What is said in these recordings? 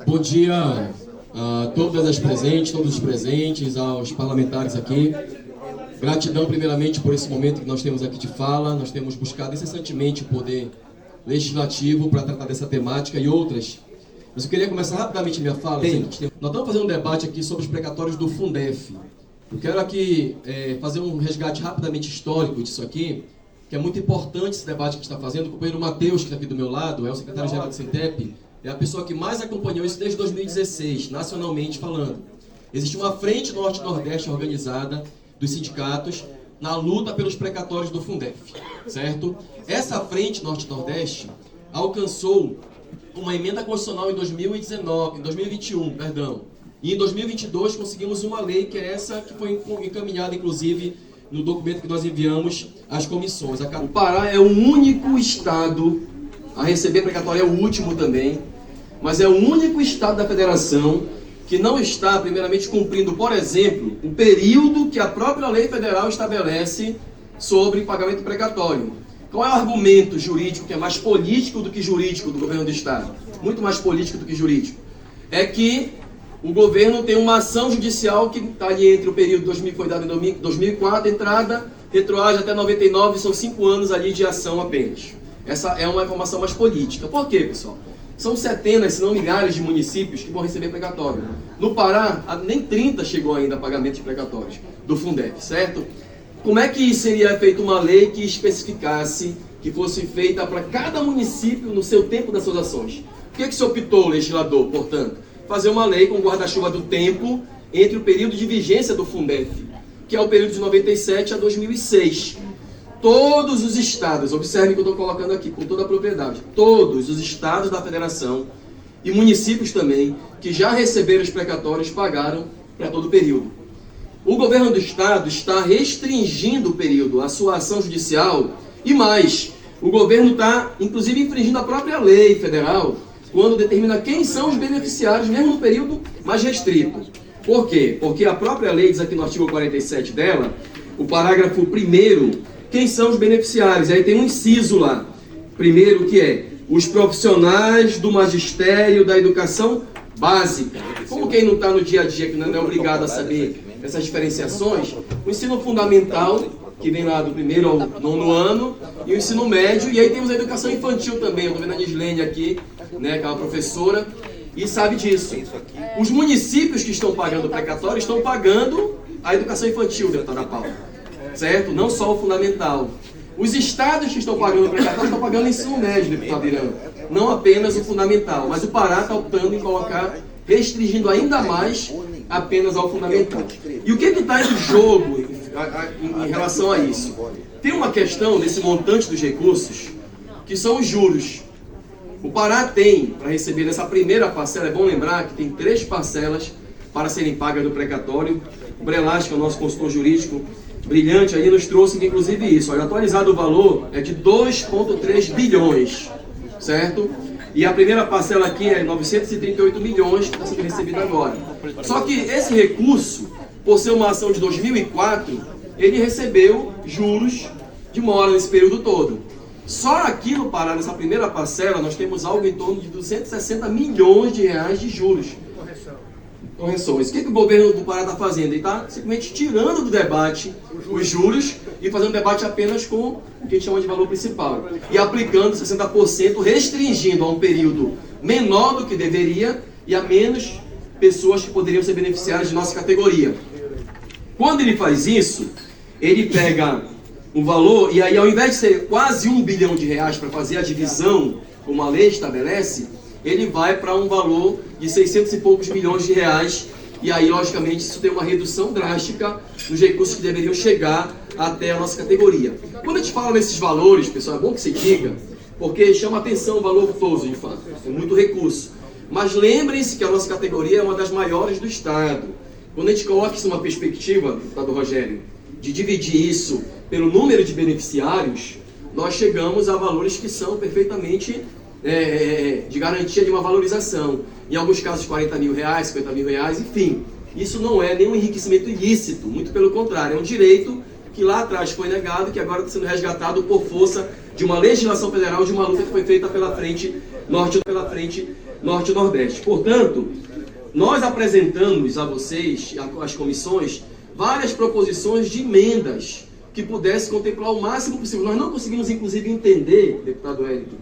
Bom dia a todas as presentes, todos os presentes, aos parlamentares aqui. Gratidão primeiramente por esse momento que nós temos aqui de fala. Nós temos buscado incessantemente o poder legislativo para tratar dessa temática e outras. Mas eu queria começar rapidamente minha fala. Nós estamos fazendo um debate aqui sobre os precatórios do Fundef. Eu quero aqui fazer um resgate rapidamente histórico disso aqui, que é muito importante esse debate que está fazendo. O companheiro Matheus, que está aqui do meu lado, é o secretário-geral do Sintep, é a pessoa que mais acompanhou isso desde 2016, nacionalmente falando. Existe uma frente norte-nordeste organizada dos sindicatos na luta pelos precatórios do Fundef, certo? Essa frente norte-nordeste alcançou uma emenda constitucional em 2021, e em 2022 conseguimos uma lei que é essa que foi encaminhada, inclusive, no documento que nós enviamos às comissões. O Pará é o único estado a receber precatório, é o último também, mas é o único estado da federação que não está, primeiramente, cumprindo, por exemplo, o período que a própria lei federal estabelece sobre pagamento precatório. Qual é o argumento jurídico, que é mais político do que jurídico, do governo do estado? Muito mais político do que jurídico. É que o governo tem uma ação judicial que está ali entre o período que foi dado em 2004, entrada, retroage até 99, são 5 anos ali de ação apenas. Essa é uma informação mais política. Por quê, pessoal? São centenas, se não milhares de municípios que vão receber precatório. No Pará, nem 30 chegou ainda a pagamento de precatórios do Fundef, certo? Como é que seria feita uma lei que especificasse, que fosse feita para cada município no seu tempo das suas ações? O que se optou o legislador, portanto? Fazer uma lei com guarda-chuva do tempo entre o período de vigência do Fundef, que é o período de 97 a 2006. Todos os estados, observem que eu estou colocando aqui com toda a propriedade, todos os estados da federação e municípios também, que já receberam os precatórios, pagaram para todo o período. O governo do estado está restringindo o período, a sua ação judicial, e mais, o governo está, inclusive, infringindo a própria lei federal, quando determina quem são os beneficiários, mesmo no período mais restrito. Por quê? Porque a própria lei diz aqui no artigo 47 dela, o parágrafo 1º, quem são os beneficiários. Aí tem um inciso lá, primeiro, que é os profissionais do magistério da educação básica. Como quem não está no dia a dia, que não é obrigado a saber essas diferenciações, o ensino fundamental, que vem lá do 1º ao 9º ano, e o ensino médio, e aí temos a educação infantil também. Eu estou vendo a Gislene aqui, né, que é uma professora, e sabe disso. Os municípios que estão pagando o precatório estão pagando a educação infantil, deputada Paula, certo? Não só o fundamental. Os estados que estão pagando o precatório estão pagando o ensino médio, deputado Irã, não apenas o fundamental, mas o Pará está optando em colocar, restringindo ainda mais apenas ao fundamental. E o que está em jogo em relação a isso? Tem uma questão desse montante dos recursos, que são os juros. O Pará tem, para receber nessa primeira parcela, é bom lembrar que tem 3 parcelas para serem pagas do precatório. O Brelas, que é o nosso consultor jurídico brilhante, aí nos trouxe, inclusive, isso. Olha, atualizado o valor é de 2,3 bilhões, certo? E a primeira parcela aqui é 938 milhões, que está sendo recebida agora. Só que esse recurso, por ser uma ação de 2004, ele recebeu juros de mora nesse período todo. Só aqui no Pará, nessa primeira parcela, nós temos algo em torno de 260 milhões de reais de juros. Correções. O que o governo do Pará está fazendo? Ele está simplesmente tirando do debate os juros e fazendo debate apenas com o que a gente chama de valor principal. E aplicando 60%, restringindo a um período menor do que deveria e a menos pessoas que poderiam ser beneficiárias de nossa categoria. Quando ele faz isso, ele pega um valor, e aí ao invés de ser quase 1 bilhão de reais para fazer a divisão, como a lei estabelece, ele vai para um valor de 600 e poucos milhões de reais, e aí, logicamente, isso tem uma redução drástica nos recursos que deveriam chegar até a nossa categoria. Quando a gente fala nesses valores, pessoal, é bom que se diga, porque chama atenção o valor todo, de fato, é muito recurso. Mas lembrem-se que a nossa categoria é uma das maiores do Estado. Quando a gente coloca isso numa perspectiva, deputado Rogério, de dividir isso pelo número de beneficiários, nós chegamos a valores que são perfeitamente de garantia de uma valorização. Em alguns casos 40 mil reais, 50 mil reais, enfim. Isso não é nenhum enriquecimento ilícito, muito pelo contrário, é um direito que lá atrás foi negado, que agora está sendo resgatado por força de uma legislação federal, de uma luta que foi feita pela frente Norte e Nordeste. Portanto, nós apresentamos a vocês, às comissões, várias proposições de emendas que pudessem contemplar o máximo possível. Nós não conseguimos, inclusive, entender, deputado Wellington,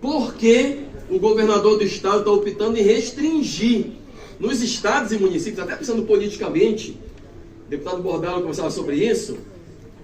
por que o governador do estado está optando em restringir nos estados e municípios, até pensando politicamente, o deputado Bordalo conversava sobre isso,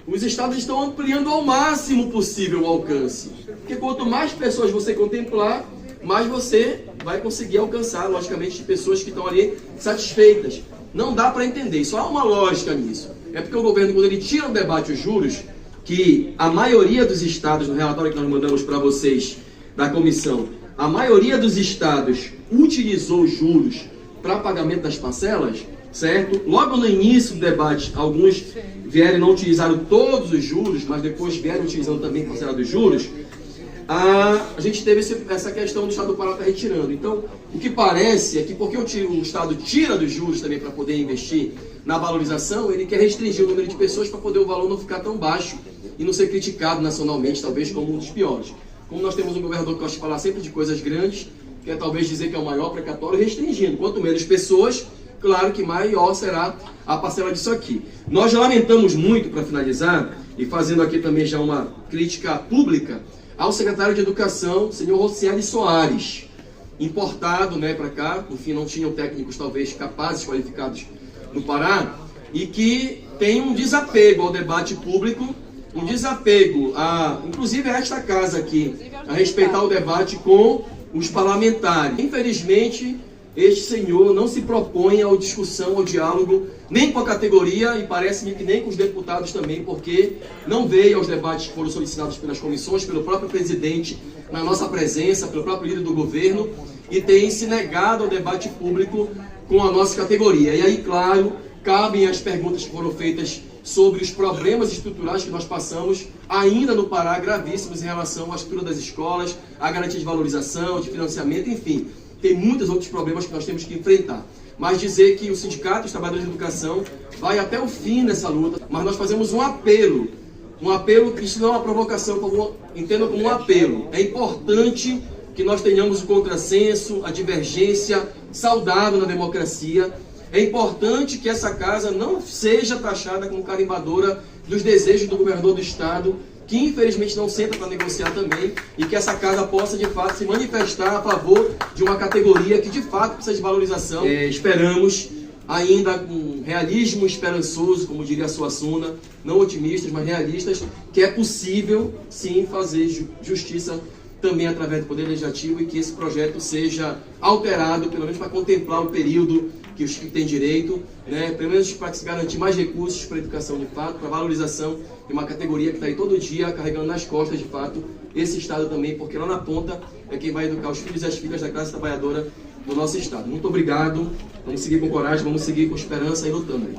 os estados estão ampliando ao máximo possível o alcance. Porque quanto mais pessoas você contemplar, mais você vai conseguir alcançar, logicamente, pessoas que estão ali satisfeitas. Não dá para entender, só há uma lógica nisso. É porque o governo, quando ele tira o debate os juros, que a maioria dos estados, no relatório que nós mandamos para vocês da comissão, a maioria dos estados utilizou os juros para pagamento das parcelas, certo? Logo no início do debate, alguns vieram e não utilizaram todos os juros, mas depois vieram utilizando também parcela dos juros. A gente teve essa questão do Estado do Pará estar retirando. Então, o que parece é que porque o Estado tira dos juros também para poder investir na valorização, ele quer restringir o número de pessoas para poder o valor não ficar tão baixo e não ser criticado nacionalmente, talvez como um dos piores. Como nós temos um governador que gosta de falar sempre de coisas grandes, que é talvez dizer que é o maior precatório, restringindo. Quanto menos pessoas, claro que maior será a parcela disso aqui. Nós lamentamos muito, para finalizar, e fazendo aqui também já uma crítica pública, ao secretário de Educação, senhor Rocieli Soares, importado para cá, enfim, não tinham técnicos talvez capazes, qualificados no Pará, e que tem um desapego ao debate público, um desapego, inclusive a esta casa aqui, a respeitar o debate com os parlamentares. Infelizmente, este senhor não se propõe à discussão, ao diálogo, nem com a categoria e parece-me que nem com os deputados também, porque não veio aos debates que foram solicitados pelas comissões, pelo próprio presidente, na nossa presença, pelo próprio líder do governo, e tem se negado ao debate público com a nossa categoria. E aí, claro, cabem as perguntas que foram feitas sobre os problemas estruturais que nós passamos ainda no Pará, gravíssimos em relação à estrutura das escolas, à garantia de valorização, de financiamento, enfim. Tem muitos outros problemas que nós temos que enfrentar. Mas dizer que o Sindicato dos Trabalhadores de Educação vai até o fim nessa luta, mas nós fazemos um apelo que isso não é uma provocação, entendam como um apelo. É importante que nós tenhamos o contrassenso, a divergência saudável na democracia. É importante que essa casa não seja taxada como carimbadora dos desejos do governador do estado, que infelizmente não senta para negociar também, e que essa casa possa de fato se manifestar a favor de uma categoria que de fato precisa de valorização. Esperamos, ainda com realismo esperançoso, como diria a Suassuna, não otimistas, mas realistas, que é possível sim fazer justiça também através do Poder Legislativo e que esse projeto seja alterado, pelo menos para contemplar o período que os que têm direito, pelo menos para se garantir mais recursos para a educação de fato, para a valorização de uma categoria que está aí todo dia carregando nas costas de fato esse Estado também, porque lá na ponta é quem vai educar os filhos e as filhas da classe trabalhadora do nosso Estado. Muito obrigado, vamos seguir com coragem, vamos seguir com esperança e lutando.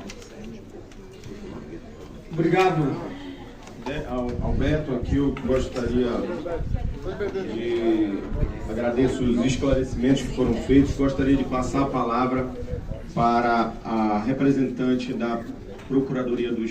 Obrigado, Alberto. Aqui eu gostaria de agradecer os esclarecimentos que foram feitos, gostaria de passar a palavra para a representante da Procuradoria do